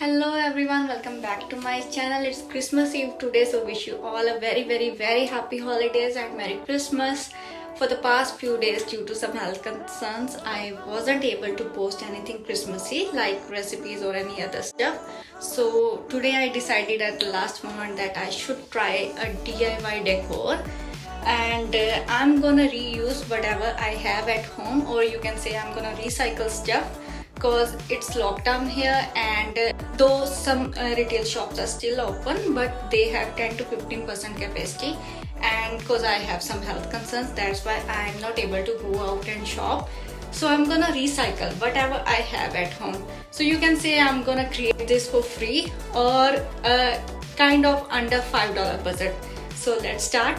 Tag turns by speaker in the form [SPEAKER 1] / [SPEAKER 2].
[SPEAKER 1] Hello everyone, welcome back to my channel. It's Christmas Eve today, so wish you all a very happy holidays and Merry Christmas. For the past few days, due to some health concerns, I wasn't able to post anything Christmassy like recipes or any other stuff. So today I decided at the last moment that I should try a DIY decor, and I'm gonna reuse whatever I have at home, or you can say I'm gonna recycle stuff, because it's lockdown here, and though some retail shops are still open, but they have 10 to 15% capacity, and because I have some health concerns, that's why I'm not able to go out and shop. So I'm gonna recycle whatever I have at home. So you can say I'm gonna create this for free, or kind of under $5 budget. So let's start.